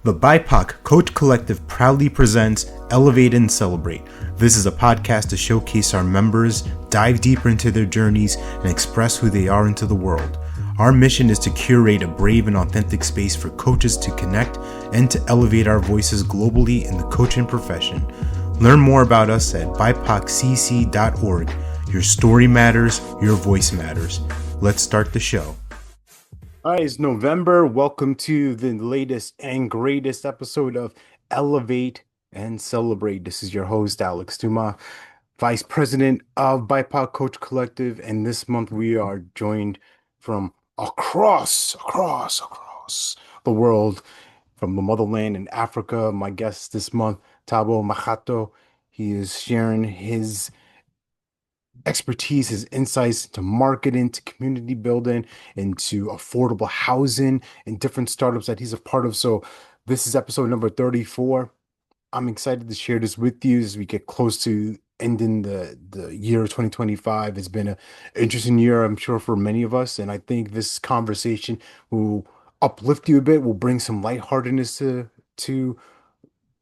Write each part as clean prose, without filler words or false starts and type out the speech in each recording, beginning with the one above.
The BIPOC Coach Collective proudly presents Elevate and Celebrate. This is a podcast to showcase our members, dive deeper into their journeys, and express who they are into the world. Our mission is to curate a brave and authentic space for coaches to connect and to elevate our voices globally in the coaching profession. Learn more about us at bipoccc.org. Your story matters, your voice matters. Let's start the show. All right, it's November. Welcome to the latest and greatest episode of Elevate and Celebrate. This is your host, Alex Duma, Vice President of BIPOC Coach Collective. And this month we are joined from across the world, from the motherland in Africa. My guest this month, Thabo Makgato. He is sharing his expertise, his insights into marketing, to community building, into affordable housing, and different startups that he's a part of. So this is episode number 34. I'm excited to share this with you as we get close to ending the year of 2025. It's been an interesting year, I'm sure, for many of us. And I think this conversation will uplift you a bit, will bring some lightheartedness to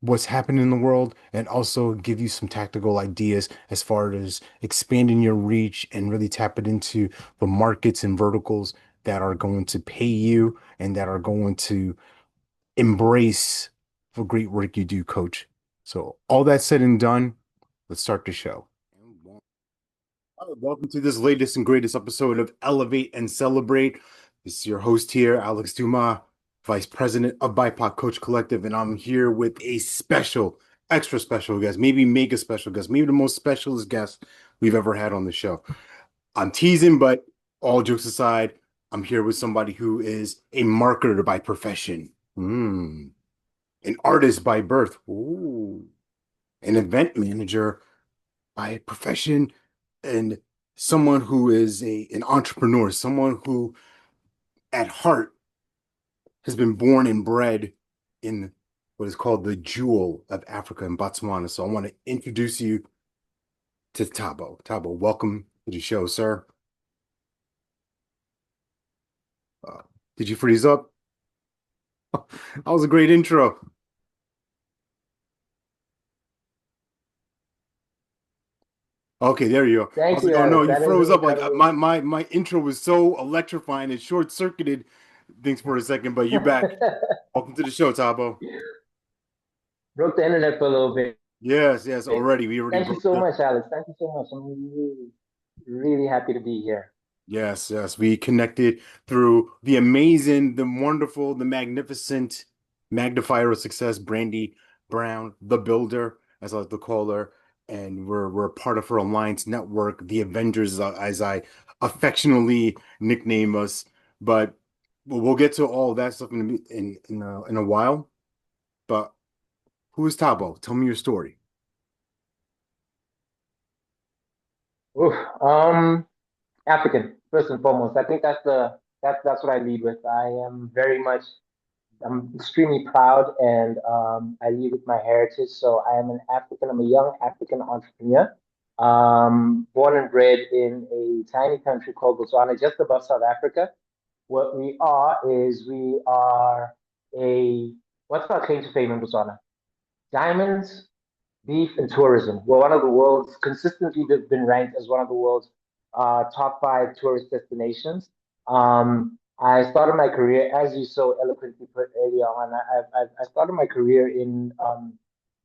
what's happening in the world, and also give you some tactical ideas as far as expanding your reach and really tapping into the markets and verticals that are going to pay you and that are going to embrace the great work you do, coach. So all that said and done, let's start the show. All right, welcome to this latest and greatest episode of Elevate and Celebrate. This is your host here, Alex Duma, Vice President of BIPOC Coach Collective, and I'm here with a special, extra special guest, maybe mega special guest, maybe the most specialist guest we've ever had on the show. I'm teasing, but all jokes aside, I'm here with somebody who is a marketer by profession, an artist by birth, an event manager by profession, and someone who is an entrepreneur, someone who at heart has been born and bred in what is called the jewel of Africa in Botswana. So I want to introduce you to Thabo. Thabo, welcome to the show, sir. Did you freeze up? That was a great intro. Okay, there you go. Thank you. Oh no, you froze up. Like my intro was so electrifying, it short-circuited things for a second, but you're back. Welcome to the show, Thabo. Broke the internet for a little bit. Yes, already. Thank you so much, Alex. Thank you so much. I'm really, really happy to be here. Yes. We connected through the amazing, the wonderful, the magnificent magnifier of success, Brandy Brown, the builder, as I like to call her. And we're a part of her alliance network, the Avengers, as I affectionately nickname us. But we'll get to all that stuff in a while. But who is Thabo? Tell me your story. African, first and foremost. I think that's what I lead with. I'm extremely proud, and I lead with my heritage. So I'm a young African entrepreneur, born and bred in a tiny country called Botswana, just above South Africa. What we are is we are what's our claim to fame in Botswana? Diamonds, beef, and tourism. We're one of the world's, consistently been ranked as one of the world's top 5 tourist destinations. I started my career, as you so eloquently put earlier on. I started my career in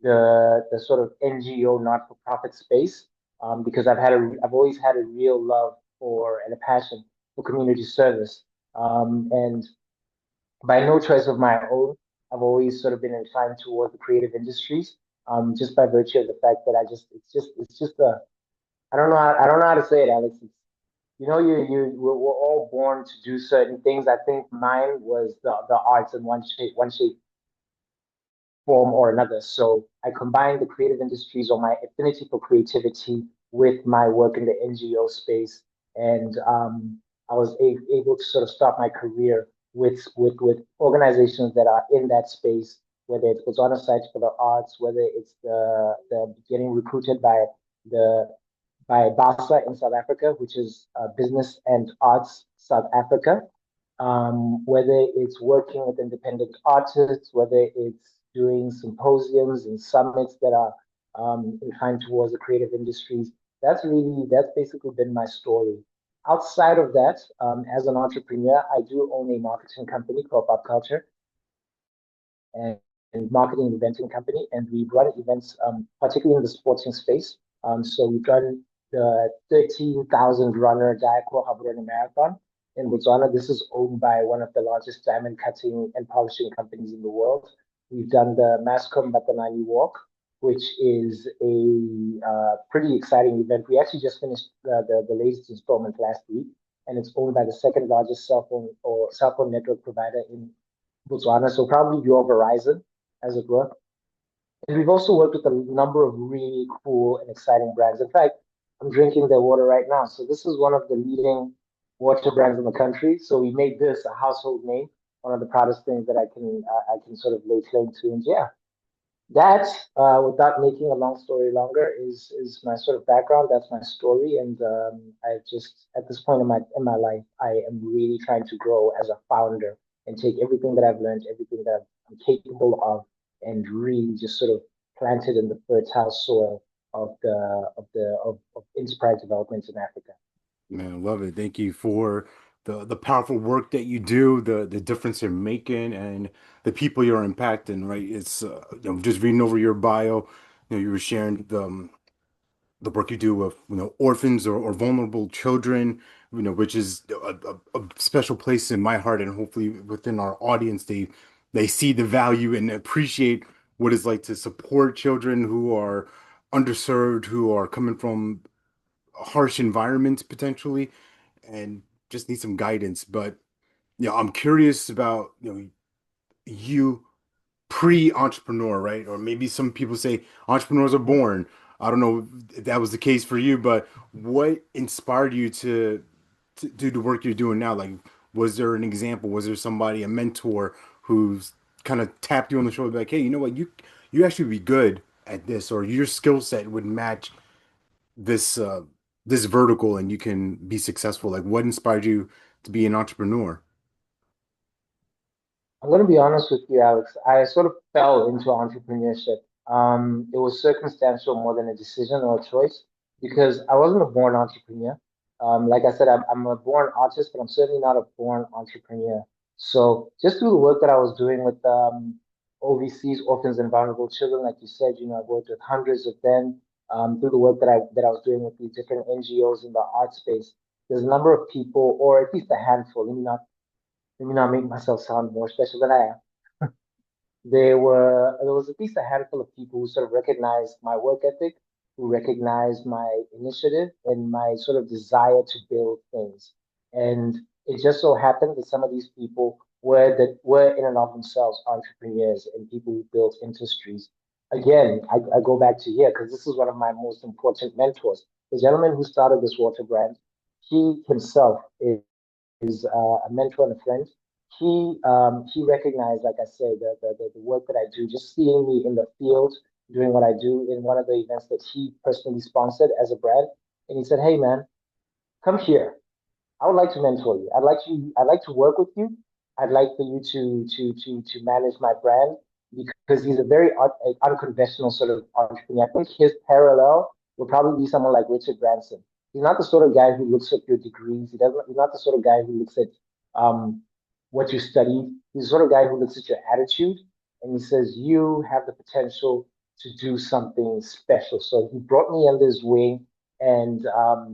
the sort of NGO, not-for-profit space, because I've always had a real love for and a passion for community service, and by no choice of my own, I've always sort of been inclined towards the creative industries, just by virtue of the fact that I don't know how to say it, Alex. We're all born to do certain things. I think mine was the arts in one shape, form or another. So I combined the creative industries, or my affinity for creativity, with my work in the NGO space, and I was able to sort of start my career with organizations that are in that space, whether it's Botswana Society for the Arts, whether it's the getting recruited by BASA in South Africa, which is Business and Arts South Africa, whether it's working with independent artists, whether it's doing symposiums and summits that are inclined towards the creative industries. That's basically been my story. Outside of that, as an entrepreneur, I do own a marketing company called Pop Culture and marketing and eventing company, and we run events, particularly in the sporting space. So we've done the 13,000 runner Diaco Gaborone Marathon in Botswana. This is owned by one of the largest diamond cutting and polishing companies in the world. We've done the Mascom Batanani Walk, which is a pretty exciting event. We actually just finished the latest installment last week, and it's owned by the second largest cell phone network provider in Botswana. So probably your Verizon, as it were. And we've also worked with a number of really cool and exciting brands. In fact, I'm drinking their water right now. So this is one of the leading water brands in the country. So we made this a household name, one of the proudest things that I can sort of lay claim to. And yeah, that, without making a long story longer, is my sort of background. That's my story, and I just at this point in my life, I am really trying to grow as a founder and take everything that I've learned, everything that I'm capable of, and really just sort of plant it in the fertile soil of enterprise development in Africa. Man, I love it. Thank you for the powerful work that you do, the difference you're making, and the people you're impacting. Right? It's just reading over your bio. You were sharing the work you do with orphans or vulnerable children. Which is a special place in my heart, and hopefully within our audience, they see the value and appreciate what it's like to support children who are underserved, who are coming from harsh environments potentially and just need some guidance. But I'm curious about you pre-entrepreneur, right? Or maybe some people say entrepreneurs are born. I don't know if that was the case for you, but what inspired you to do the work you're doing now? Like, was there an example? Was there somebody, a mentor, who's kind of tapped you on the shoulder, like, hey, you know what, you actually be good at this, or your skill set would match this this vertical, and you can be successful. Like, what inspired you to be an entrepreneur? I'm going to be honest with you, Alex. I sort of fell into entrepreneurship. It was circumstantial more than a decision or a choice because I wasn't a born entrepreneur. Like I said, I'm a born artist, but I'm certainly not a born entrepreneur. So just through the work that I was doing with OVCs, Orphans and Vulnerable Children, like you said, I've worked with hundreds of them. Through the work that I was doing with these different NGOs in the art space, there's a number of people, or at least a handful. Let me not make myself sound more special than I am. There was at least a handful of people who sort of recognized my work ethic, who recognized my initiative and my sort of desire to build things. And it just so happened that some of these people were in and of themselves entrepreneurs and people who built industries. Again, I go back to here because this is one of my most important mentors. The gentleman who started this water brand, he himself is a mentor and a friend. He recognized, like I said, the work that I do, just seeing me in the field doing what I do in one of the events that he personally sponsored as a brand. And he said, "Hey man, come here. I would like to mentor you. I'd like to work with you. I'd like for you to manage my brand because he's a very unconventional sort of entrepreneur. I think his parallel would probably be someone like Richard Branson. He's not the sort of guy who looks at your degrees. He's not the sort of guy who looks at um, what you studied. He's the sort of guy who looks at your attitude and he says you have the potential to do something special. So he brought me under his wing and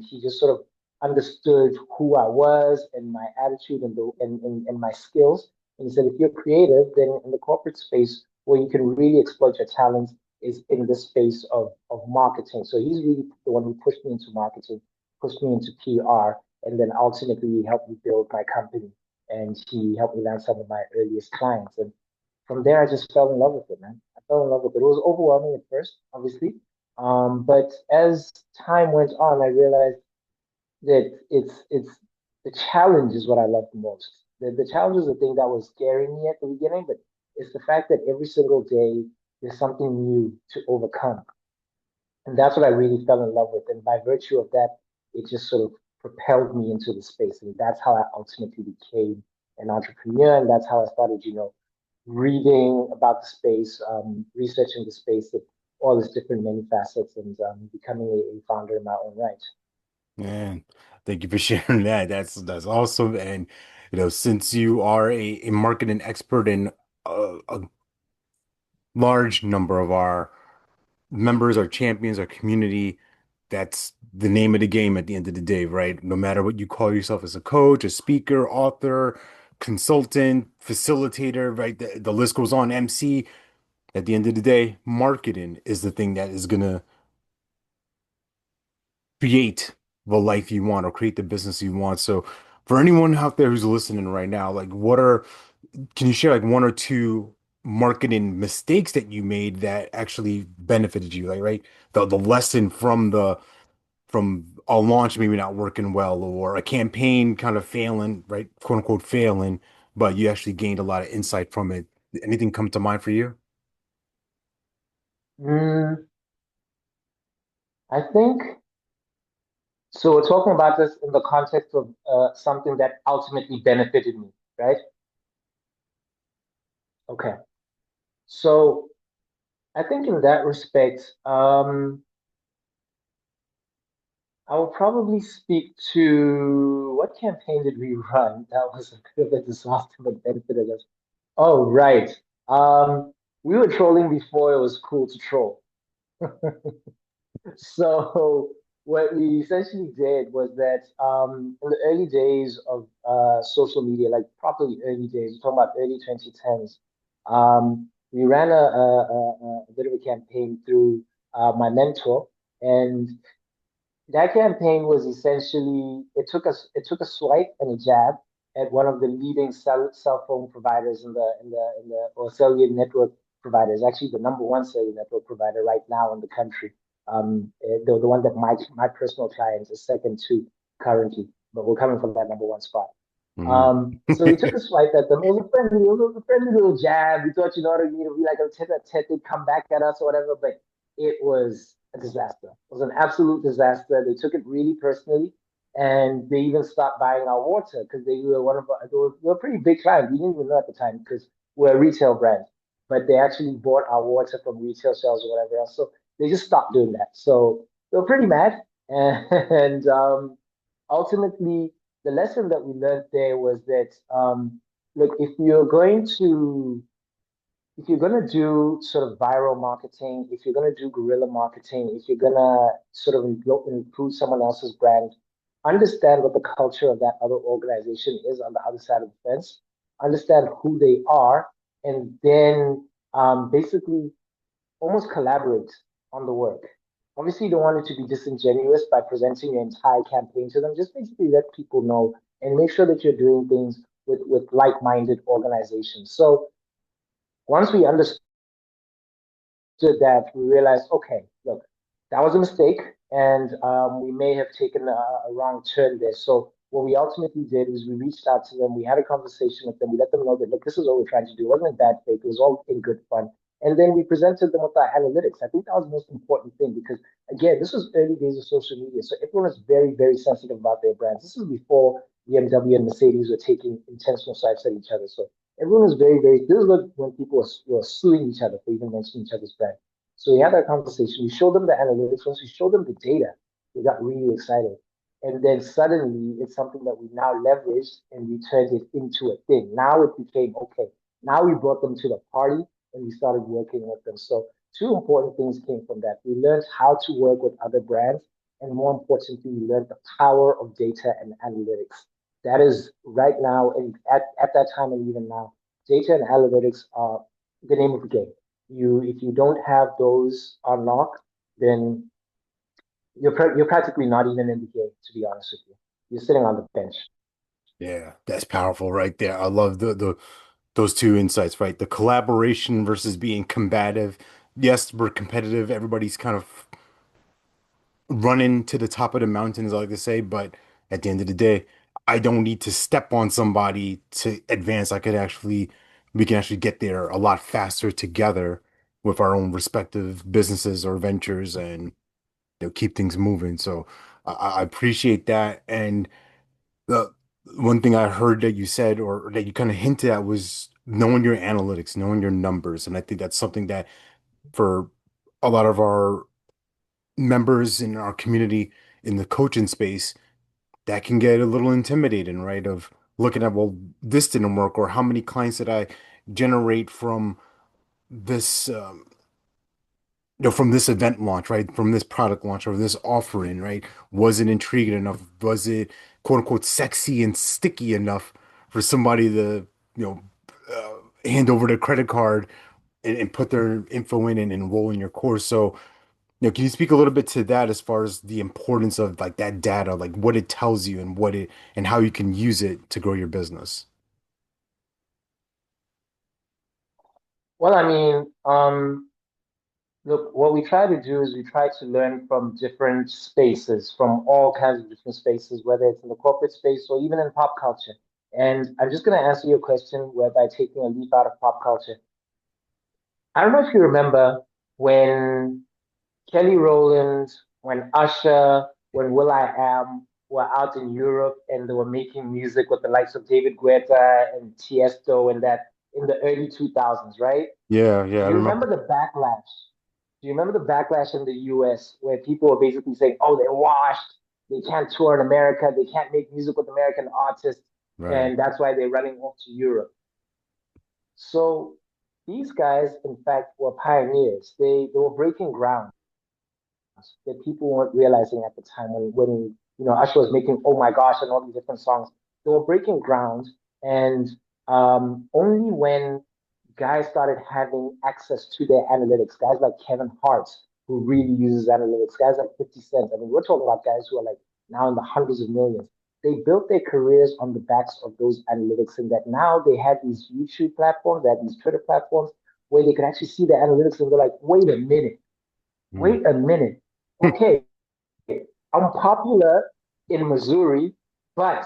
he just sort of understood who I was and my attitude and my skills. And he said, if you're creative, then in the corporate space where you can really exploit your talents is in the space of marketing. So he's really the one who pushed me into marketing, pushed me into PR, and then ultimately he helped me build my company. And he helped me land some of my earliest clients. And from there, I just fell in love with it, man. I fell in love with it. It was overwhelming at first, obviously. But as time went on, I realized that it's the challenge is what I love the most. The challenge is the thing that was scaring me at the beginning, but it's the fact that every single day there's something new to overcome. And that's what I really fell in love with. And by virtue of that, it just sort of propelled me into the space. And that's how I ultimately became an entrepreneur, and that's how I started, reading about the space, researching the space, of all its different many facets, and becoming a founder in my own right. Man, thank you for sharing that. That's awesome. And since you are a marketing expert and a large number of our members, our champions, our community, that's the name of the game at the end of the day, right? No matter what you call yourself as a coach, a speaker, author, consultant, facilitator, right? The list goes on, MC. At the end of the day, marketing is the thing that is gonna create the life you want or create the business you want. So for anyone out there who's listening right now, like can you share like one or two marketing mistakes that you made that actually benefited you? Like, right, the lesson from a launch maybe not working well or a campaign kind of failing, right? Quote unquote failing, but you actually gained a lot of insight from it. Anything come to mind for you? Mm, I think so. We're talking about this in the context of something that ultimately benefited me, right? Okay. So I think in that respect, I will probably speak to what campaign did we run? That was a bit of a disaster, but benefited us. Oh, right. We were trolling before it was cool to troll. So what we essentially did was that in the early days of social media, like properly early days, we're talking about early 2010s, we ran a bit of a campaign through my mentor, and that campaign was essentially it took a swipe and a jab at one of the leading cell phone providers in the or cellular network providers, actually the number one cellular network provider right now in the country. The one that my personal client is second to currently, but we're coming from that number one spot. Mhm. So we took a swipe at them. It was a friendly little jab. We thought, it'd be like a tete-a-tete, they'd come back at us or whatever, but it was a disaster. It was an absolute disaster. They took it really personally, and they even stopped buying our water because they were one of our, they were a pretty big client. We didn't even know at the time because we're a retail brand, but they actually bought our water from retail shelves or whatever else. So they just stopped doing that. So they were pretty mad, and ultimately the lesson that we learned there was that look, if you're going to do sort of viral marketing, if you're going to do guerrilla marketing, if you're going to sort of include someone else's brand, understand what the culture of that other organization is on the other side of the fence, understand who they are, and then basically almost collaborate on the work. Obviously, you don't want it to be disingenuous by presenting your entire campaign to them. Just basically let people know and make sure that you're doing things with like-minded organizations. So once we understood that, we realized, okay, look, that was a mistake, and we may have taken a wrong turn there. So what we ultimately did is we reached out to them, we had a conversation with them, we let them know that, look, this is what we're trying to do. It wasn't a bad faith, it was all in good fun. And then we presented them with our analytics. I think that was the most important thing because, again, this was early days of social media. So everyone was very, very sensitive about their brands. This was before BMW and Mercedes were taking intentional swipes at each other. So everyone was very, very, this is when people were suing each other for even mentioning each other's brand. So we had that conversation. We showed them the analytics. Once we showed them the data, they got really excited. And then suddenly it's something that we now leveraged and we turned it into a thing. Now it became okay. Now we brought them to the party and we started working with them. So two important things came from that. We learned how to work with other brands. And more importantly, we learned the power of data and analytics. That is right now, and at that time and even now, data and analytics are the name of the game. If you don't have those unlocked, then you're practically not even in the game, to be honest with you. You're sitting on the bench. Yeah, that's powerful right there. I love the those two insights, right? The collaboration versus being combative. Yes, we're competitive. Everybody's kind of running to the top of the mountains, I like to say, but at the end of the day, I don't need to step on somebody to advance. We can actually get there a lot faster together with our own respective businesses or ventures and keep things moving. So I appreciate that. And the one thing I heard that you said or that you kind of hinted at was knowing your analytics, knowing your numbers. And I think that's something that for a lot of our members in our community in the coaching space, that can get a little intimidating, right? Of looking at, well, this didn't work, or how many clients did I generate from this, from this event launch, right? From this product launch or this offering, right? Was it intriguing enough? Was it quote unquote sexy and sticky enough for somebody to, you know, hand over their credit card and put their info in and enroll in your course? So, can you speak a little bit to that as far as the importance of like that data, like what it tells you and what it and how you can use it to grow your business? Well, I mean, look, what we try to do is we try to learn from different spaces, from all kinds of different spaces, whether it's in the corporate space or even in pop culture. And I'm just going to answer your question whereby taking a leaf out of pop culture. I don't know if you remember when Kelly Rowland, when Usher, when Will I Am were out in Europe and they were making music with the likes of David Guetta and Tiesto and that in the early 2000s, right? Yeah, yeah, Do I you remember remember. the backlash? Do you remember the backlash in the US where people were basically saying, oh, they're washed, they can't tour in America, they can't make music with American artists, Right. and that's why they're running off to Europe. So these guys, in fact, were pioneers. They were breaking ground that people weren't realizing at the time when Usher was making "Oh My Gosh" and all these different songs. They were breaking ground, and only when guys started having access to their analytics, guys like Kevin Hart, who really uses analytics, guys like 50 Cent. I mean, we're talking about guys who are like now in the hundreds of millions. They built their careers on the backs of those analytics, and that now they had these YouTube platforms, they had these Twitter platforms where they could actually see the analytics and they're like, Mm, wait a minute. Okay, I'm popular in Missouri, but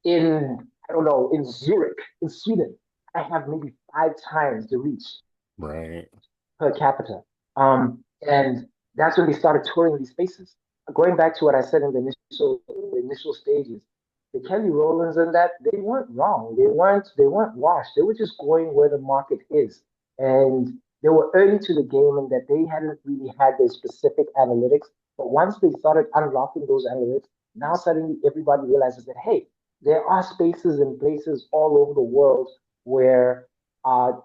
I don't know, in Zurich, in Sweden, I have maybe 5 times the reach right. per capita. And that's when they started touring these spaces. Going back to what I said in the initial stages, the Kelly Rowlands and that they weren't wrong. They weren't washed. They were just going where the market is, and they were early to the game in that they hadn't really had their specific analytics. But once they started unlocking those analytics, now suddenly everybody realizes that hey, there are spaces and places all over the world where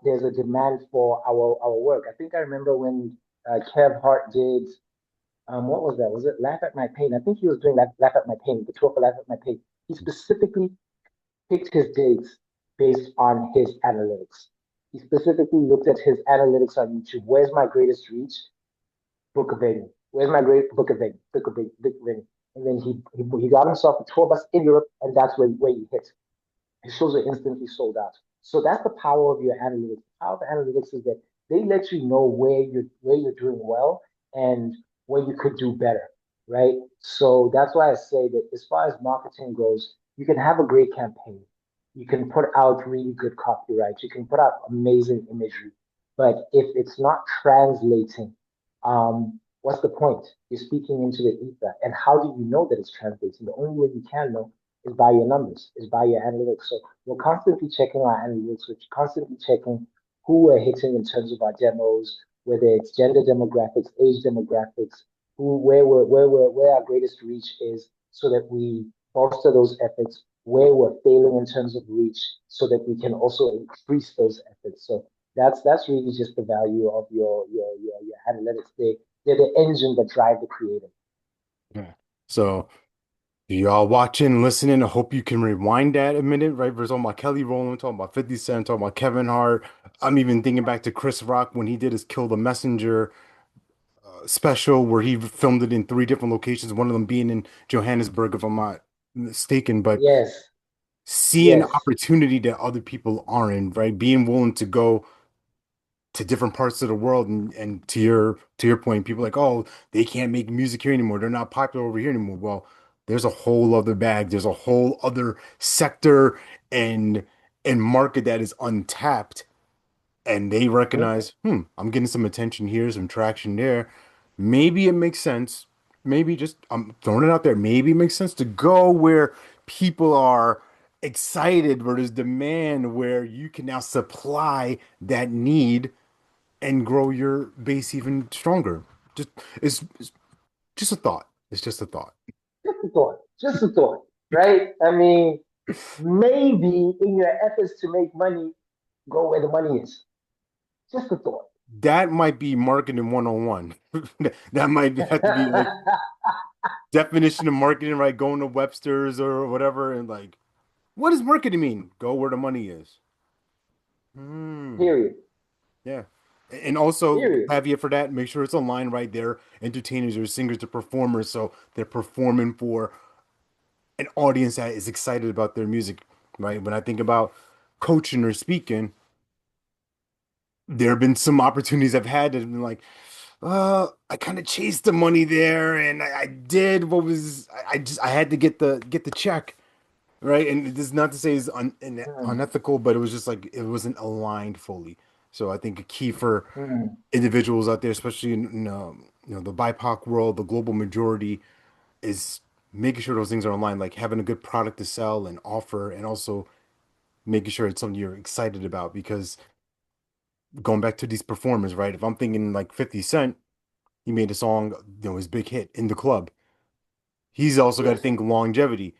there's a demand for our work. I think I remember when Kev Hart did what was that? Was it Laugh at My Pain? I think he was doing Laugh at My Pain, the tour for Laugh at My Pain. He specifically picked his dates based on his analytics. He specifically looked at his analytics on YouTube. Where's my greatest reach? Book a venue. Where's my great book a venue? Book a venue. And then he got himself a tour bus in Europe, and that's where he hit. His shows are instantly sold out. So that's the power of your analytics. The power of analytics is that they let you know where you're doing well and where you could do better, right? So that's why I say that as far as marketing goes, you can have a great campaign. You can put out really good copyright. You can put out amazing imagery. But if it's not translating, what's the point? You're speaking into the ether. And how do you know that it's translating? The only way you can know is by your numbers, is by your analytics. So we're constantly checking our analytics, we're constantly checking who we're hitting in terms of our demos, whether it's gender demographics, age demographics, where our greatest reach is, so that we foster those efforts, where we're failing in terms of reach, so that we can also increase those efforts. So that's really just the value of your analytics. They're the engine that drive the creative. Yeah. So y'all watching, listening, I hope you can rewind that a minute, right? We're talking about Kelly Rowland, talking about 50 Cent, talking about Kevin Hart. I'm even thinking back to Chris Rock when he did his Kill the Messenger special where he filmed it in three different locations, one of them being in Johannesburg, if I'm not mistaken. But Yes, seeing yes. opportunity that other people aren't, right? Being willing to go to different parts of the world and to your point, people are like, oh, they can't make music here anymore. They're not popular over here anymore. Well, there's a whole other bag. There's a whole other sector and and market that is untapped. And they Mhm. recognize, I'm getting some attention here, some traction there. Maybe it makes sense. Maybe just I'm throwing it out there. Maybe it makes sense to go where people are excited where there's demand where you can now supply that need and grow your base even stronger. Just it's just a thought. It's just a thought. Just a thought, right? I mean, maybe in your efforts to make money, go where the money is. Just a thought. That might be marketing 101. That might have to be like definition of marketing, right? Going to Webster's or whatever and like, what does marketing mean? Go where the money is. Hmm. Period. Yeah. And also Period. caveat for that, make sure it's aligned right there. Entertainers or singers to performers, so they're performing for an audience that is excited about their music, right? When I think about coaching or speaking, there have been some opportunities I've had that have been like, I kind of chased the money there, and I did what was I just I had to get the check, right? And this is not to say it's Mm, unethical, but it was just like it wasn't aligned fully. So I think a key for mm. individuals out there, especially in the BIPOC world, the global majority, is making sure those things are aligned, like having a good product to sell and offer, and also making sure it's something you're excited about. Because going back to these performers, right? If I'm thinking like 50 Cent, he made a song, his big hit in the club. He's also got to Yes. think longevity.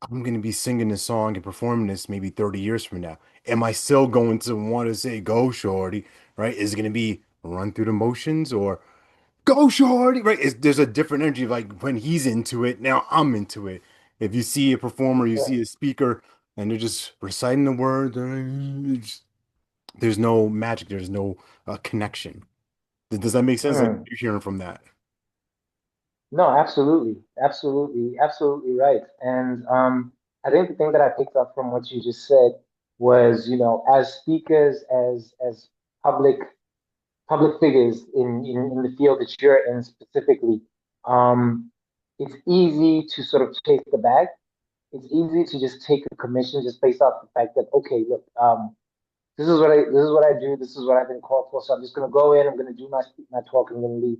I'm going to be singing this song and performing this maybe 30 years from now. Am I still going to want to say, go, shorty, right? Is it going to be run through the motions or go, shorty, right? There's a different energy. Like when he's into it, now I'm into it. If you see a performer, you Yeah. see a speaker, and they're just reciting the words, there's no magic, there's no connection. Does that make sense? Like Mm. you're hearing from that. No, absolutely. Absolutely. Absolutely right. And I think the thing that I picked up from what you just said was, as speakers, as public public figures in the field that you're in specifically, um, it's easy to sort of chase the bag. It's easy to just take a commission just based off the fact that, okay, look, this is what I do. This is what I've been called for. So I'm just gonna go in. I'm gonna do my talk. I'm gonna leave.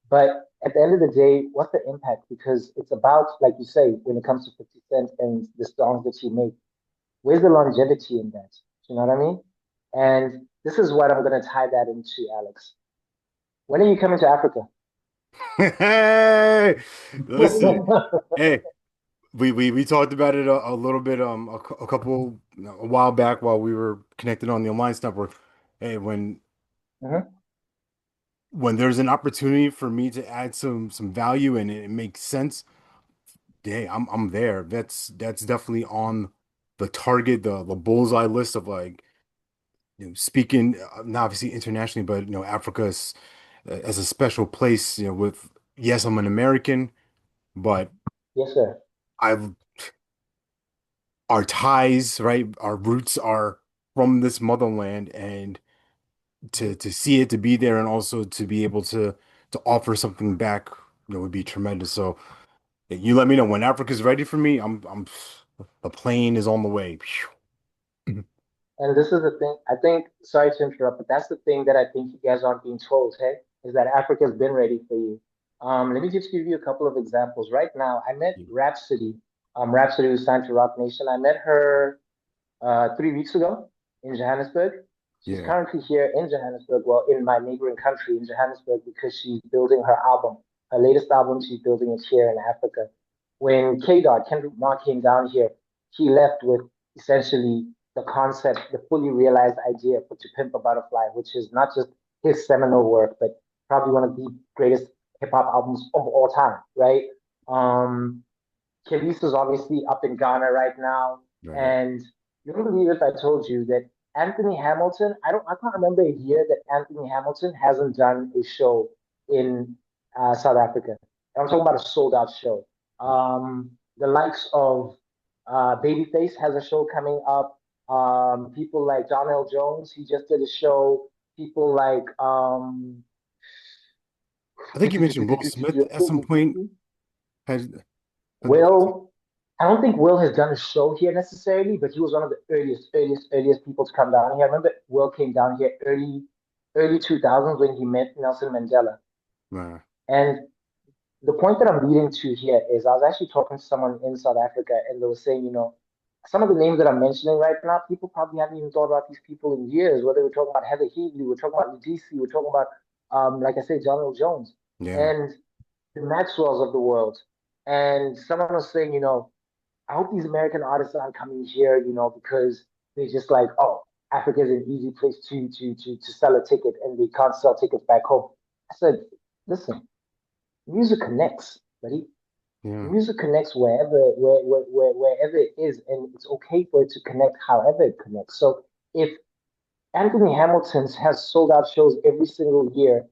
But at the end of the day, what's the impact? Because it's about, like you say, when it comes to 50 Cent and the songs that he make, where's the longevity in that? You know what I mean? And this is what I'm gonna tie that into, Alex. When are you coming to Africa? Hey, listen, hey, we talked about it a little bit a couple a while back while we were connected on the Alliance Network. Hey, Mhm. when there's an opportunity for me to add some value and it makes sense, hey, I'm there. That's definitely on the target, the bullseye list of like speaking not obviously internationally, but Africa is, as a special place. With yes, I'm an American, but Yes, sir. I've our ties, right? Our roots are from this motherland, and to see it, to be there, and also to be able to offer something back, would be tremendous. So you let me know when Africa's ready for me. I'm the plane is on the way. And this is the thing, I think, sorry to interrupt, but that's the thing that I think you guys aren't being told, hey, is that Africa's been ready for you. Let me just give you a couple of examples. Right now, I met Rhapsody. Rhapsody was signed to Rock Nation. I met her 3 weeks ago in Johannesburg. She's Yeah. currently here in Johannesburg, well, in my neighboring country in Johannesburg, because she's building her album. Her latest album, she's building it here in Africa. When K Dot, Kendrick Lamar, came down here, he left with essentially the concept, the fully realized idea for To Pimp a Butterfly, which is not just his seminal work, but probably one of the greatest hip hop albums of all time, right? Um, Khalees is obviously up in Ghana right now, Right. and you wouldn't believe if I told you that Anthony Hamilton. I can't remember a year that Anthony Hamilton hasn't done a show in South Africa. I'm talking about a sold out show. The likes of Babyface has a show coming up. People like Donell Jones, he just did a show. People like I think you mentioned Will Smith at some point. Has Will, I don't think Will has done a show here necessarily, but he was one of the earliest people to come down here. I remember Will came down here early 2000s when he met Nelson Mandela. uh, And the point that I'm leading to here is I was actually talking to someone in South Africa, and they were saying, some of the names that I'm mentioning right now, people probably haven't even thought about these people in years. Whether we're talking about Heather Headley, we're talking about Udisi, we're talking about, like I said, John L. Jones Yeah. and the Maxwells of the world. And someone was saying, I hope these American artists aren't coming here, because they're just like, oh, Africa is an easy place to sell a ticket, and they can't sell tickets back home. I said, listen, music connects, buddy. Yeah. Music connects wherever it is, and it's okay for it to connect however it connects. So if Anthony Hamilton has sold out shows every single year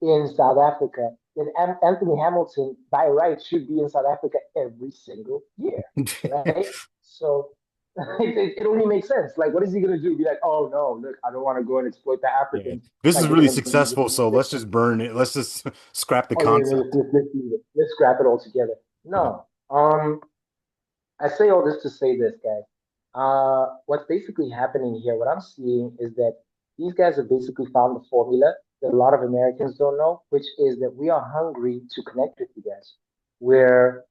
in South Africa, then Anthony Hamilton, by right, should be in South Africa every single year, right? So it only makes sense. Like, what is he going to do? Be like, oh no, look, I don't want to go and exploit the Yeah. Africans This by is giving really them the successful, so music. let's just burn it. Let's just scrap the Oh yeah, concept. let's scrap it all together. Yeah. No, I say all this to say this, guys. What's basically happening here, what I'm seeing is that these guys have basically found the formula that a lot of Americans don't know, which is that we are hungry to connect with you guys. We're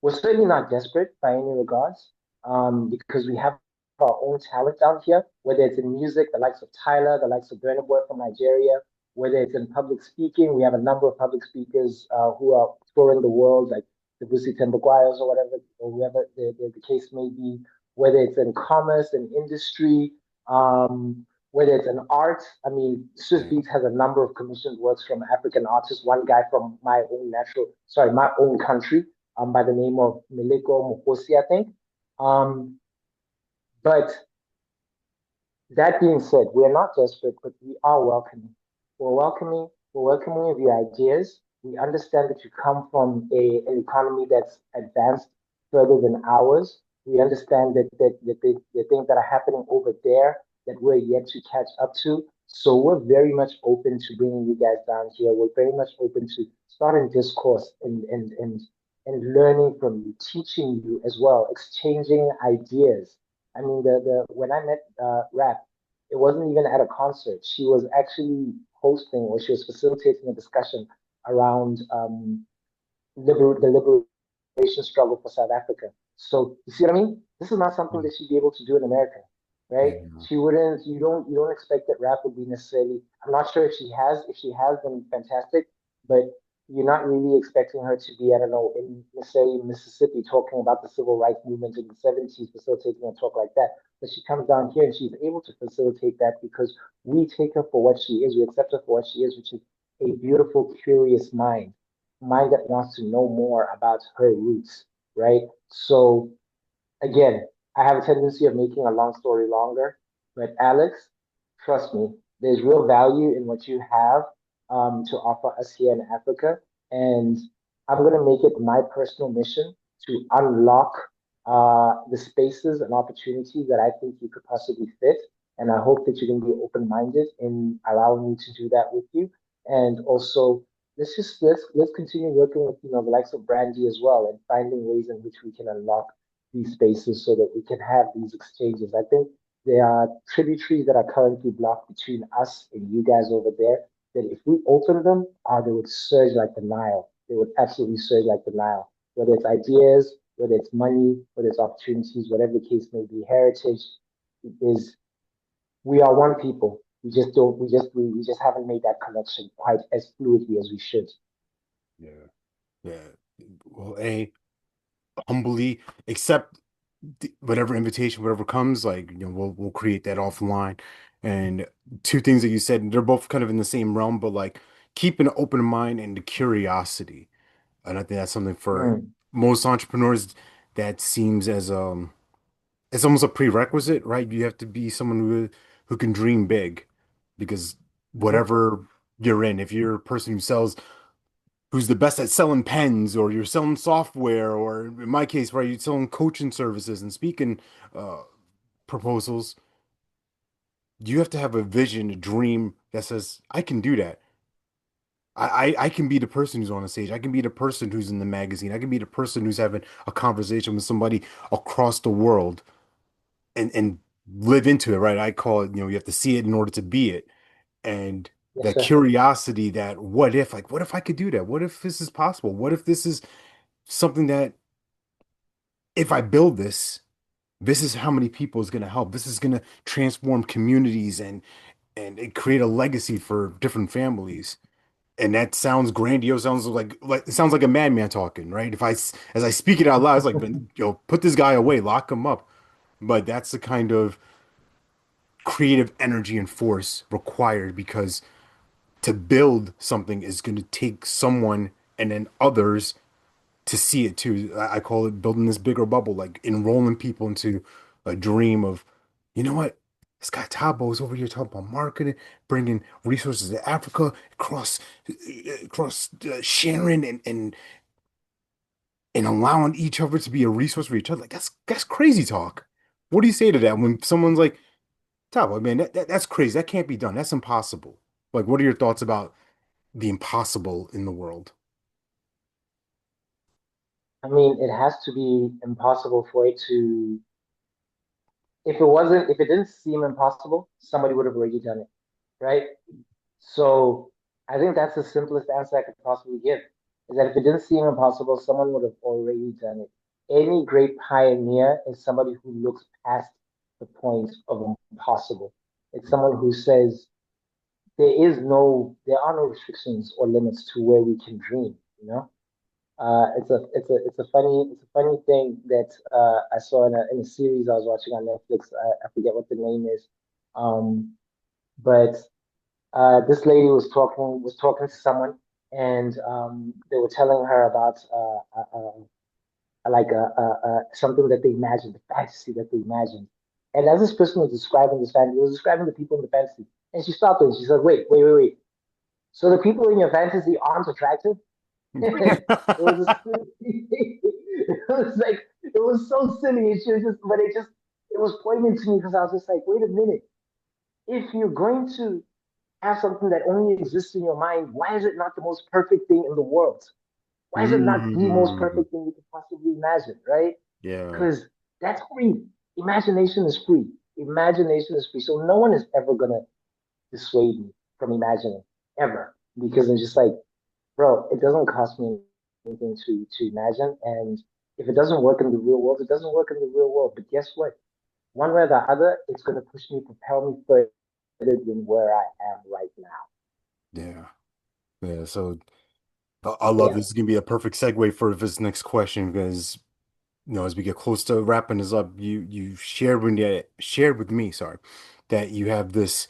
certainly not desperate by any regards, because we have our own talent down here, whether it's in music, the likes of Tyler, the likes of Burna Boy from Nigeria, whether it's in public speaking, we have a number of public speakers who are touring the world, like the Busi Tembaguayos or whatever, or whoever the case may be, whether it's in commerce and industry, whether it's in art. I mean, Swiss Yeah. Beats has a number of commissioned works from African artists. One guy from my own country, by the name of Miliko Mokosi, I think. But that being said, we're not desperate, but we are welcoming. We're welcoming of your ideas. We understand that you come from an economy that's advanced further than ours. We understand that the things that are happening over there that we're yet to catch up to. So we're very much open to bringing you guys down here. We're very much open to starting discourse and learning from you, teaching you as well, exchanging ideas. I mean, the when I met Rap, it wasn't even at a concert. She was actually hosting, or she was facilitating a discussion around the liberation struggle for South Africa. So you see what I mean? This is not something that she'd be able to do in America, right? Yeah. She wouldn't. You don't expect that Rap would be necessarily. I'm not sure if she has. If she has, then fantastic. But you're not really expecting her to be, I don't know, in necessarily Mississippi talking about the civil rights movement in the 70s, facilitating a talk like that. But she comes down here and she's able to facilitate that because we take her for what she is. We accept her for what she is, which is a beautiful, curious mind that wants to know more about her roots, right? So again, I have a tendency of making a long story longer, but Alex, trust me, there's real value in what you have to offer us here in Africa, and I'm gonna make it my personal mission to unlock the spaces and opportunities that I think you could possibly fit. And I hope that you're gonna be open-minded in allowing me to do that with you. And also, let's continue working with the likes of Brandy as well, and finding ways in which we can unlock these spaces so that we can have these exchanges. I think there are tributaries that are currently blocked between us and you guys over there. That if we open them, they would surge like the Nile. They would absolutely surge like the Nile. Whether it's ideas, whether it's money, whether it's opportunities, whatever the case may be, heritage is. We are one people. We just don't. We just haven't made that connection quite as fluidly as we should. Yeah. Yeah. Well, humbly accept whatever invitation, whatever comes, like, we'll create that offline. And two things that you said, they're both kind of in the same realm, but like keep an open mind and the curiosity. And I think that's something for Mm, most entrepreneurs that seems as it's almost a prerequisite, right? You have to be someone who can dream big because mhm. whatever you're in, if you're a person who's the best at selling pens, or you're selling software, or in my case, right, you're selling coaching services and speaking uh, proposals, you have to have a vision, a dream that says, I can do that. I can be the person who's on the stage. I can be the person who's in the magazine. I can be the person who's having a conversation with somebody across the world and live into it, right? I call it, you have to see it in order to be it. And Yes, that sir. curiosity, that what if, like, what if I could do that? What if this is possible? What if this is something that if I build this, this is how many people is going to help. This is going to transform communities and it create a legacy for different families. And that sounds grandiose. Sounds like it sounds like a madman talking, right? As I speak it out loud, it's like, put this guy away, lock him up. But that's the kind of creative energy and force required because to build something is going to take someone and then others to see it too. I call it building this bigger bubble, like enrolling people into a dream of, you know what? This guy Thabo is over here talking about marketing, bringing resources to Africa, across sharing and allowing each other to be a resource for each other. Like that's crazy talk. What do you say to that when someone's like, Thabo, man, that's crazy. That can't be done. That's impossible. Like, what are your thoughts about the impossible in the world? I mean, it has to be impossible for it to. If it didn't seem impossible, somebody would have already done it, right? So I think that's the simplest answer I could possibly give. Is that if it didn't seem impossible, someone would have already done it. Any great pioneer is somebody who looks past the point of impossible. It's someone who says there are no restrictions or limits to where we can dream. You know, it's a funny thing that I saw in a series I was watching on Netflix. I forget what the name is, but this lady was talking to someone, and they were telling her about something that they imagined, the fantasy that they imagined. And as this person was describing this fantasy, he was describing the people in the fantasy, and she stopped and she said, "Wait, wait, wait, wait. So the people in your fantasy aren't attractive?" And it was a silly, it was like it was so silly. She was just, but it was poignant to me because I was just like, wait a minute. If you're going to have something that only exists in your mind, why is it not the most perfect thing in the world? Why is it not the most Mm, perfect thing you could possibly imagine, right? yeah. Because that's free. Imagination is free. Imagination is free. So no one is ever gonna dissuade me from imagining ever because it's just like, bro, it doesn't cost me anything to imagine, and if it doesn't work in the real world, it doesn't work in the real world. But guess what? One way or the other, it's gonna push me, propel me further than where I am right now. Yeah. Yeah. So I love Yeah. this. Is gonna be a perfect segue for this next question because as we get close to wrapping this up, you shared with me, sorry, that you have this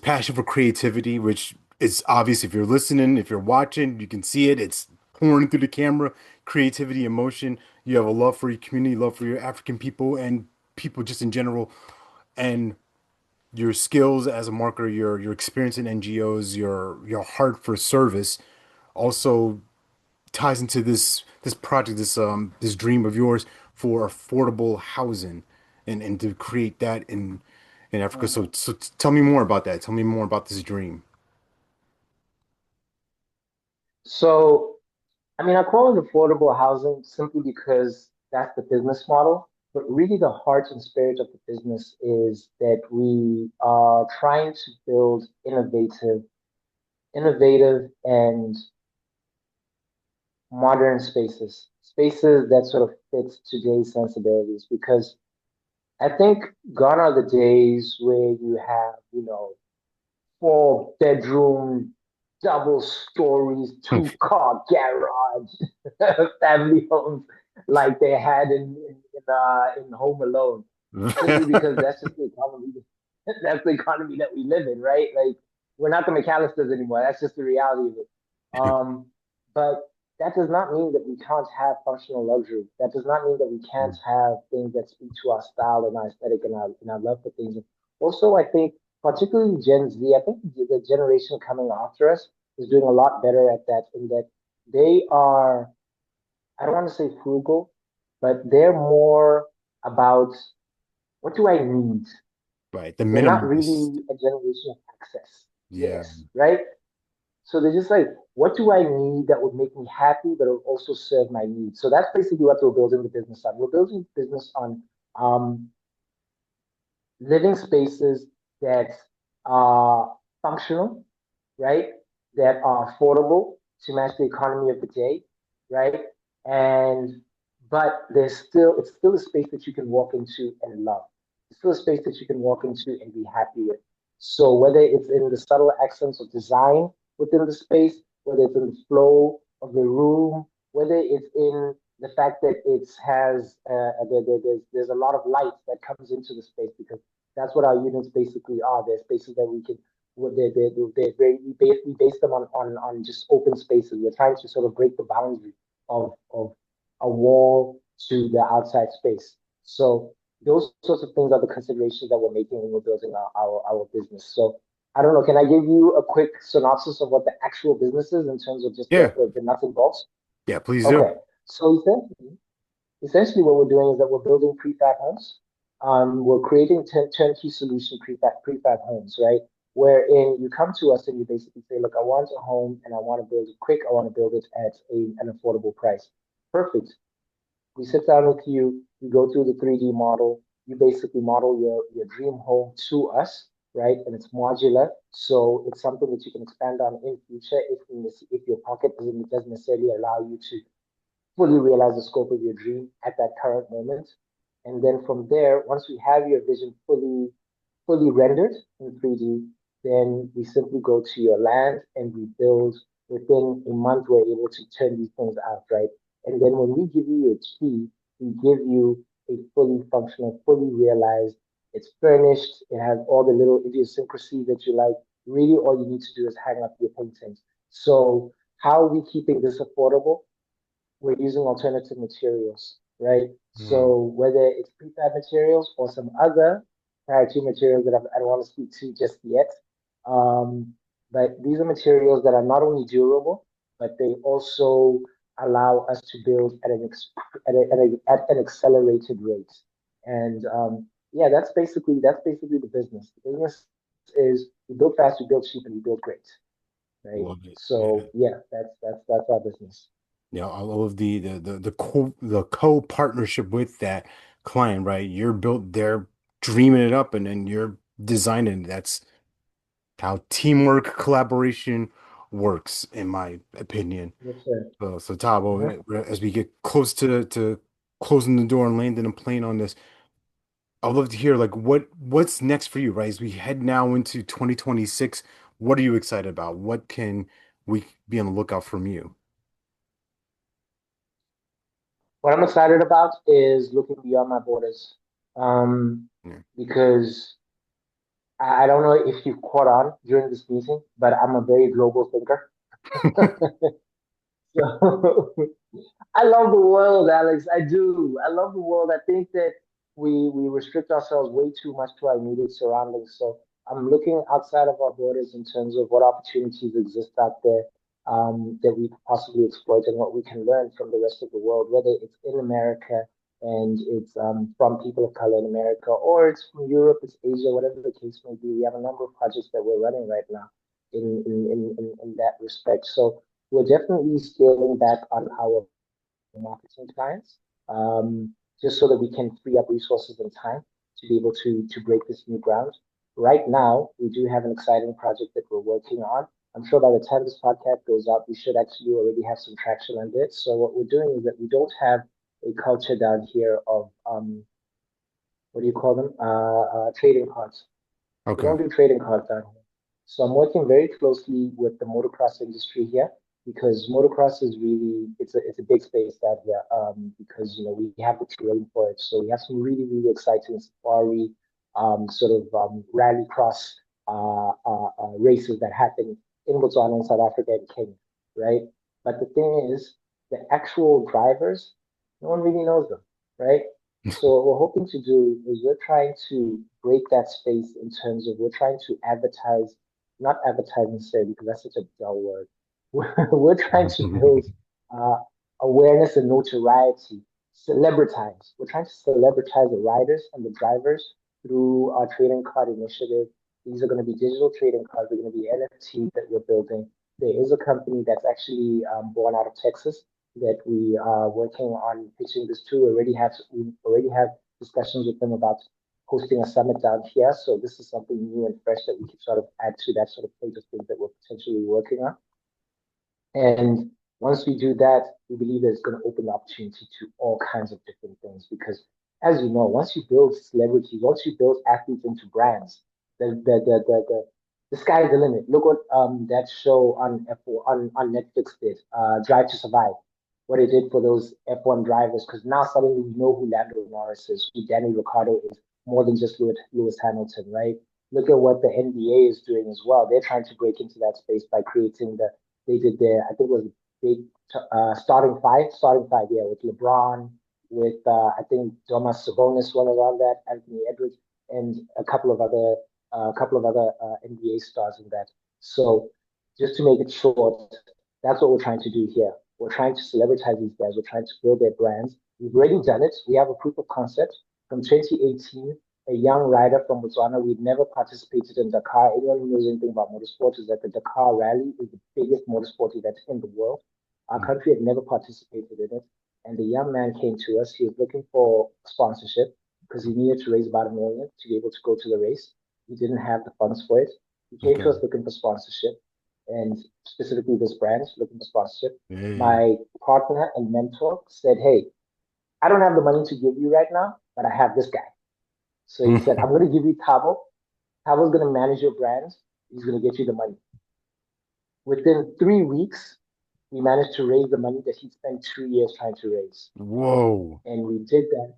passion for creativity, which is obvious if you're listening, if you're watching, you can see it. It's pouring through the camera. Creativity, emotion. You have a love for your community, love for your African people and people just in general, and your skills as a marketer, your experience in NGOs, your heart for service also ties into this project, this dream of yours for affordable housing and to create that in Africa. Mm. So tell me more about that. Tell me more about this dream. So, I mean, I call it affordable housing simply because that's the business model. But really, the heart and spirit of the business is that we are trying to build innovative and modern spaces that sort of fit today's sensibilities. Because I think gone are the days where you have, 4 bedroom, double stories, 2 car garage, family homes like they had in Home Alone, simply because that's just the economy. That's the economy that we live in, right? Like we're not the McAllisters anymore. That's just the reality of it. But that does not mean that we can't have functional luxury. That does not mean that we can't have things that speak to our style and our aesthetic and our love for things. Also, I think particularly Gen Z, I think the generation coming after us is doing a lot better at that in that they are, I don't want to say frugal, but they're more about what do I need? Right. The They're not minimalist. really a generation of access. Yeah. Yes, right? So they're just like, what do I need that would make me happy, but will also serve my needs? So that's basically what we're building the business on. We're building the business on um, living spaces that are functional, right? That are affordable to match the economy of the day, right? And but it's still a space that you can walk into and love. It's still a space that you can walk into and be happy with. So whether it's in the subtle accents of design within the space, whether it's in the flow of the room, whether it's in the fact that it has there's a lot of light that comes into the space because that's what our units basically are. They're spaces that we can they're very we base them on just open spaces. We're trying to sort of break the boundary of a wall to the outside space. So those sorts of things are the considerations that we're making when we're building our business. So I don't know, can I give you a quick synopsis of what the actual business is in terms of just Yeah, the nuts and bolts? yeah, please do. Okay. So essentially what we're doing is that we're building prefab homes. We're creating turnkey solution prefab homes, right? Wherein you come to us and you basically say, look, I want a home and I want to build it quick. I want to build it at an affordable price. Perfect. We sit down with you, we go through the 3D model, you basically model your dream home to us, right? And it's modular, so it's something that you can expand on in future if your pocket doesn't necessarily allow you to fully realize the scope of your dream at that current moment. And then from there, once we have your vision fully rendered in 3D, then we simply go to your land and we build within a month. We're able to turn these things out, right? And then when we give you your key, we give you a fully functional, fully realized, it's furnished, it has all the little idiosyncrasies that you like. Really, all you need to do is hang up your paintings. So, how are we keeping this affordable? We're using alternative materials, right? Mm. So whether it's prefab materials or some other proprietary materials that I don't want to speak to just yet, but these are materials that are not only durable, but they also allow us to build at an accelerated rate. And yeah, that's basically the business. The business is we build fast, we build cheap, and we build great, right? Love it. Yeah. So yeah, that's our business. Yeah, I love the co-partnership with that client, right? They're dreaming it up and then you're designing it. That's how teamwork, collaboration works, in my opinion. Yes, sir. So Tabo, Uh-huh. as we get close to closing the door and landing a plane on this, I'd love to hear like what's next for you, right? As we head now into 2026, what are you excited about? What can we be on the lookout from you? What I'm excited about is looking beyond my borders. Um, Yeah. because I don't know if you caught on during this meeting, but I'm a very global thinker. So I love the world, Alex. I do. I love the world. I think that we restrict ourselves way too much to our immediate surroundings. So I'm looking outside of our borders in terms of what opportunities exist out there that we could possibly exploit and what we can learn from the rest of the world, whether it's in America and it's from people of color in America, or it's from Europe, it's Asia, whatever the case may be. We have a number of projects that we're running right now in that respect. So we're definitely scaling back on our marketing clients, just so that we can free up resources and time to be able to break this new ground. Right now, we do have an exciting project that we're working on. I'm sure by the time this podcast goes out, we should actually already have some traction on it. So what we're doing is that we don't have a culture down here of what do you call them? Trading cards. We Okay. don't do trading cards down here. So I'm working very closely with the motocross industry here because motocross is really it's a big space down here because we have the terrain for it. So we have some really exciting safari sort of rally cross races that happen in Botswana and South Africa and Kenya, right? But the thing is, the actual drivers, no one really knows them, right? So what we're hoping to do is we're trying to break that space in terms of we're trying to advertise, not advertise necessarily because that's such a dull word. We're trying to build uh, awareness and notoriety, celebritize. We're trying to celebritize the riders and the drivers through our trading card initiative. These are going to be digital trading cards. They're going to be NFTs that we're building. There is a company that's actually born out of Texas that we are working on pitching this to. We already have discussions with them about hosting a summit down here. So this is something new and fresh that we can sort of add to that sort of plate of things that we're potentially working on. And once we do that, we believe that it's going to open the opportunity to all kinds of different things. Because as you know, once you build celebrities, once you build athletes into brands, the sky is the limit. Look what that show on on Netflix did, Drive to Survive. What it did for those F1 drivers, because now suddenly we know who Lando Norris is, who Danny Ricciardo is, more than just Lewis Hamilton, right? Look at what the NBA is doing as well. They're trying to break into that space by creating they did their, I think it was big starting five, yeah, with LeBron, with I think Domas Sabonis, one around that, Anthony Edwards, and a couple of other NBA stars in that. So just to make it short, that's what we're trying to do here. We're trying to celebritize these guys. We're trying to build their brands. We've already done it. We have a proof of concept from 2018. A young rider from Botswana. We've never participated in Dakar. Anyone who knows anything about motorsports is that the Dakar Rally is the biggest motorsport event in the world. Our country had never participated in it. And the young man came to us. He was looking for sponsorship because he needed to raise about 1 million to be able to go to the race. He didn't have the funds for it. He came to Okay. us looking for sponsorship, and specifically this brand looking for sponsorship. Yeah, yeah. My partner and mentor said, "Hey, I don't have the money to give you right now, but I have this guy." So he said, "I'm going to give you Thabo. Tabo's going to manage your brand. He's going to get you the money." Within 3 weeks, we managed to raise the money that he spent 2 years trying to raise. Whoa. And we did that.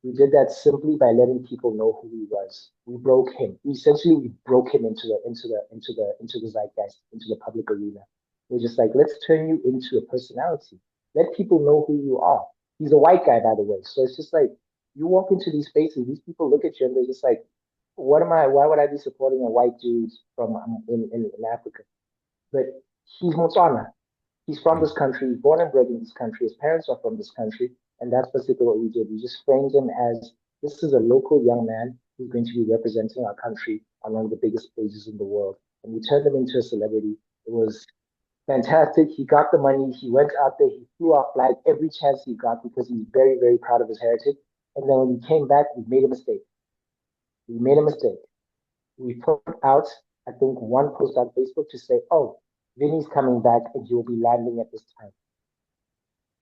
We did that simply by letting people know who he was. We broke him. Essentially, we broke him into the zeitgeist, into the public arena. We're just like, let's turn you into a personality. Let people know who you are. He's a white guy, by the way. So it's just like you walk into these spaces, these people look at you and they're just like, what am I? Why would I be supporting a white dude from in Africa? But he's Motswana. He's from this country, he's born and bred in this country. His parents are from this country, and that's basically what we did. We just framed him as this is a local young man who's going to be representing our country on one of the biggest stages in the world. And we turned him into a celebrity. It was fantastic. He got the money. He went out there. He flew our flag every chance he got because he's very, very proud of his heritage. And then when he came back, we made a mistake. We made a mistake. We put out, I think, one post on Facebook to say, oh, Vinny's coming back and he will be landing at this time.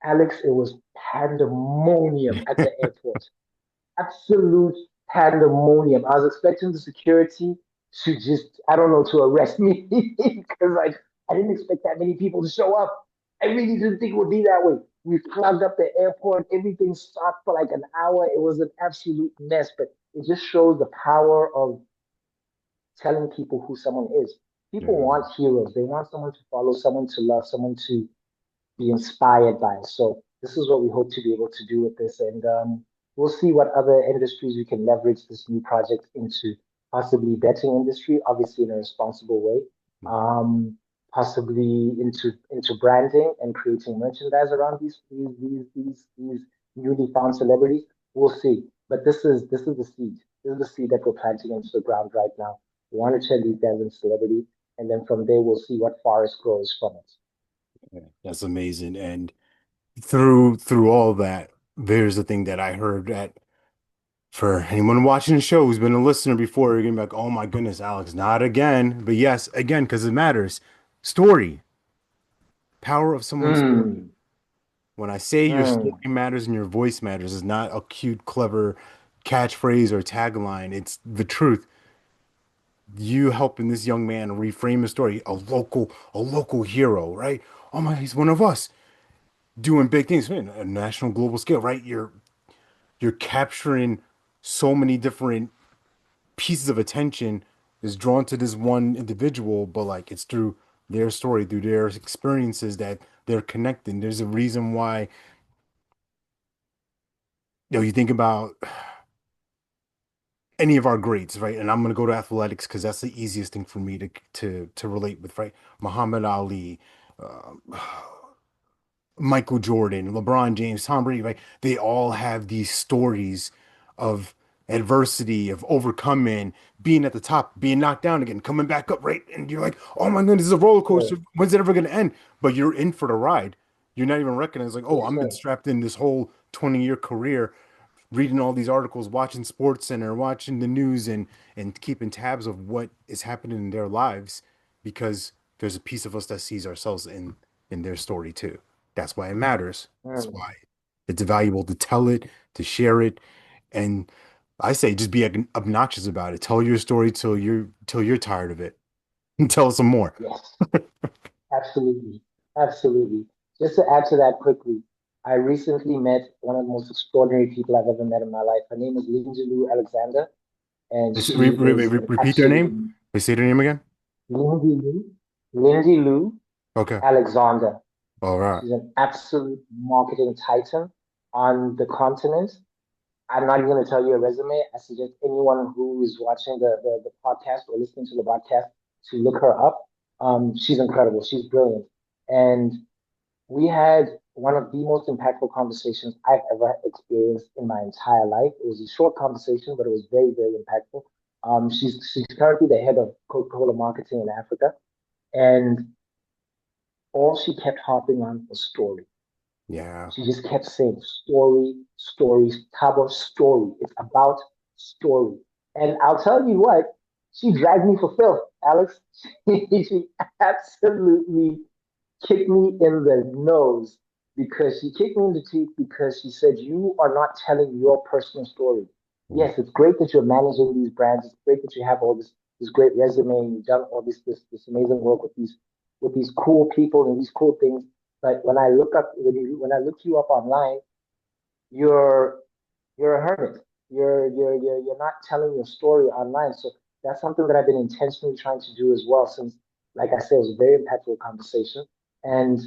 Alex, it was pandemonium at the airport. Absolute pandemonium. I was expecting the security to just, I don't know, to arrest me because like I didn't expect that many people to show up. I really didn't think it would be that way. We clogged up the airport. Everything stopped for like an hour. It was an absolute mess, but it just shows the power of telling people who someone is. People Yeah. want heroes. They want someone to follow, someone to love, someone to be inspired by. So this is what we hope to be able to do with this, and we'll see what other industries we can leverage this new project into. Possibly betting industry, obviously in a responsible way. Possibly into branding and creating merchandise around these newly found celebrities. We'll see. But this is the seed. This is the seed that we're planting into the ground right now. We want to turn these guys into celebrities, and then from there we'll see what forest grows from it. Yeah, that's amazing. And through all that, there's the thing that I heard that for anyone watching the show who's been a listener before, you're gonna be like, oh my goodness, Alex, not again. But yes, again, because it matters. Story, power of someone's story. Mm, When I say your story mm. matters and your voice matters, it's not a cute, clever catchphrase or tagline. It's the truth. You helping this young man reframe his story, a local hero, right? Oh my, he's one of us doing big things, man, a national global scale, right? You're capturing so many different pieces of attention is drawn to this one individual, but like it's through their story, through their experiences that they're connecting. There's a reason why, you think about any of our greats, right? And I'm gonna go to athletics because that's the easiest thing for me to relate with, right? Muhammad Ali, uh, Michael Jordan, LeBron James, Tom Brady, right? They all have these stories of adversity, of overcoming, being at the top, being knocked down again, coming back up, right? And you're like, oh my goodness, this is a roller Sure. coaster. When's it ever going to end? But you're in for the ride. You're not even recognizing, like, oh, Yes, I've been sir. strapped in this whole 20-year career. reading all these articles, watching Sports Center, watching the news, and keeping tabs of what is happening in their lives, because there's a piece of us that sees ourselves in their story too. That's why it matters. That's Mm. why it's valuable to tell it, to share it, and I say just be obnoxious about it. Tell your story till you're tired of it, and tell some more. Yes, absolutely. Absolutely. Just to add to that quickly, I recently met one of the most extraordinary people I've ever met in my life. Her name is Lindeloo Alexander, and she is an Repeat their name. absolute Say their name again. Lindeloo Okay. Alexander. All right. She's an absolute marketing titan on the continent. I'm not even going to tell you a resume. I suggest anyone who is watching the podcast or listening to the podcast to look her up. She's incredible. She's brilliant. And we had one of the most impactful conversations I've ever experienced in my entire life. It was a short conversation, but it was very, very impactful. She's currently the head of Coca-Cola marketing in Africa, and all she kept harping on was story. Yeah. She just kept saying story, stories, Thabo story. It's about story. And I'll tell you what, she dragged me for filth, Alex. She absolutely kicked me in the nose because she kicked me in the teeth because she said, you are not telling your personal story. Yes, it's great that you're managing these brands. It's great that you have all this great resume and you've done all this amazing work with these cool people and these cool things. But when I look you up online, you're you're a hermit. You're not telling your story online. So that's something that I've been intentionally trying to do as well. Since, like I said, it was a very impactful conversation. And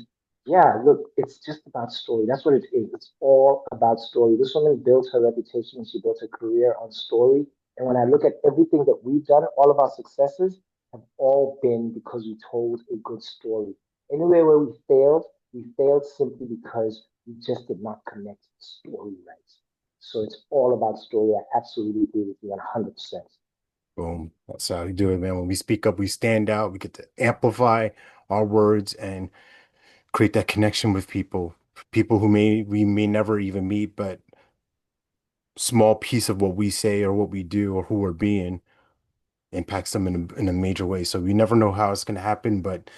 yeah, look, it's just about story. That's what it is. It's all about story. This woman built her reputation and she built her career on story. And when I look at everything that we've done, all of our successes have all been because we told a good story. Anywhere where we failed simply because we just did not connect the story right. So it's all about story. I absolutely agree with you 100%. Boom. That's how you do it, man. When we speak up, we stand out. We get to amplify our words and create that connection with people who we may never even meet, but small piece of what we say or what we do or who we're being impacts them in a major way. So we never know how it's going to happen, but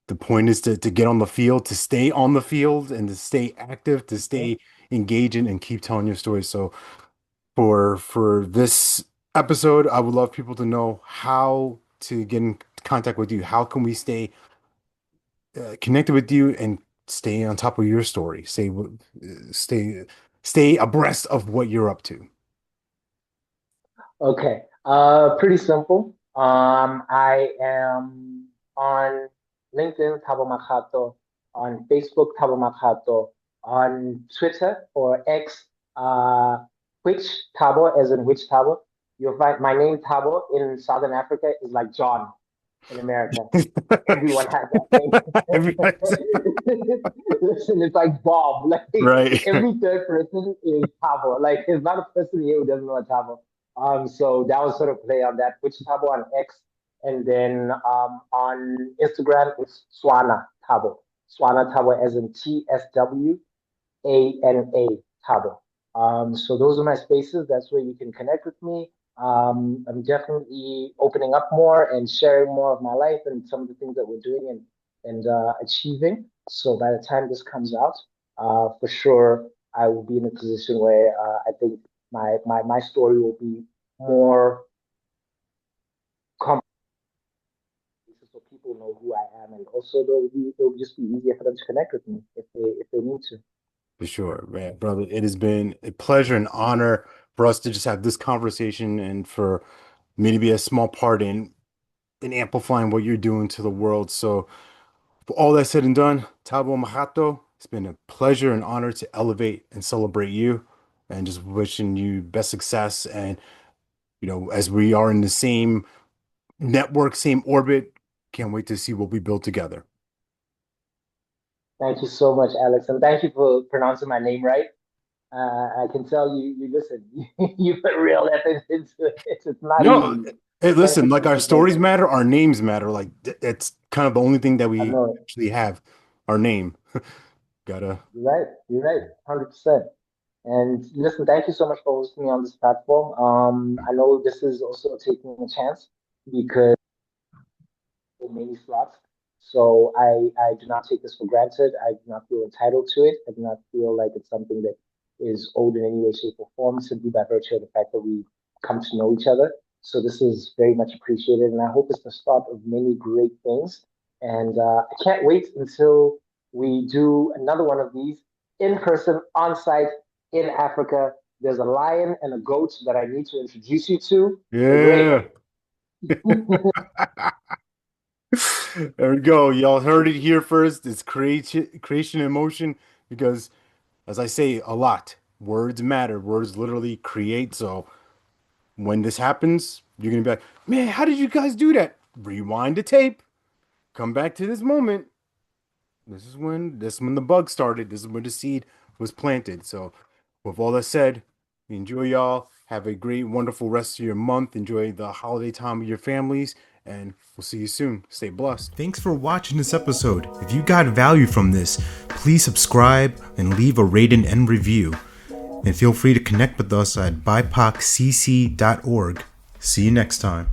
the point is to get on the field, to stay on the field, and to stay active, to Mhm. stay engaging, and keep telling your story. So for this episode, I would love people to know how to get in contact with you. How can we stay connected with you and stay on top of your story? Stay stay abreast of what you're up to. Okay. Pretty simple. I am on LinkedIn, Thabo Makgato, on Facebook, Thabo Makgato, on Twitter or X, which Thabo, as in which Thabo. You'll find my name Thabo in Southern Africa is like John in America. Everyone has that name. Everybody's Listen, it's like Bob. Like right. every third person is Tabo. Like there's not a person here who doesn't know a Tabo. So that was sort of play on that. Which Tabo on X, and then on Instagram it's Swana Tabo. Swana Tabo as in TSWANA Tabo. So those are my spaces. That's where you can connect with me. I'm definitely opening up more and sharing more of my life and some of the things that we're doing and achieving. So by the time this comes out, for sure, I will be in a position where I think my story will be more comprehensive so people know who I am, and also it'll just be easier for them to connect with me if they need to. For sure, man, brother. It has been a pleasure and honor for us to just have this conversation and for me to be a small part in amplifying what you're doing to the world. So, for all that said and done, Thabo Makgato, it's been a pleasure and honor to elevate and celebrate you, and just wishing you best success. And as we are in the same network, same orbit, can't wait to see what we build together. Thank you so much, Alex, and thank you for pronouncing my name right. I can tell you listen, you put real effort into it. It's not No, easy. hey, So thank listen, you like so our much, man. stories matter, our names matter. Like it's kind of the only thing that I we know. actually have, our name. Gotta You're right. You're right. 100%. And listen, thank you so much for hosting me on this platform. I know this is also taking a chance because many slots. So I do not take this for granted. I do not feel entitled to it. I do not feel like it's something that is owed in any way, shape, or form, simply by virtue of the fact that we come to know each other. So this is very much appreciated, and I hope it's the start of many great things. And I can't wait until we do another one of these in person, on site in Africa. There's a lion and a goat that I need to introduce you to. They're great. Yeah. There we go. Y'all heard it here first. It's creation in motion because, as I say a lot, words matter. Words literally create. So when this happens, you're gonna be like, man, how did you guys do that? Rewind the tape. Come back to this moment. This is when the bug started. This is when the seed was planted. So with all that said, enjoy y'all. Have a great, wonderful rest of your month. Enjoy the holiday time with your families, and we'll see you soon. Stay blessed. Thanks for watching this episode. If you got value from this, please subscribe and leave a rating and review. And feel free to connect with us at bipoccc.org. See you next time.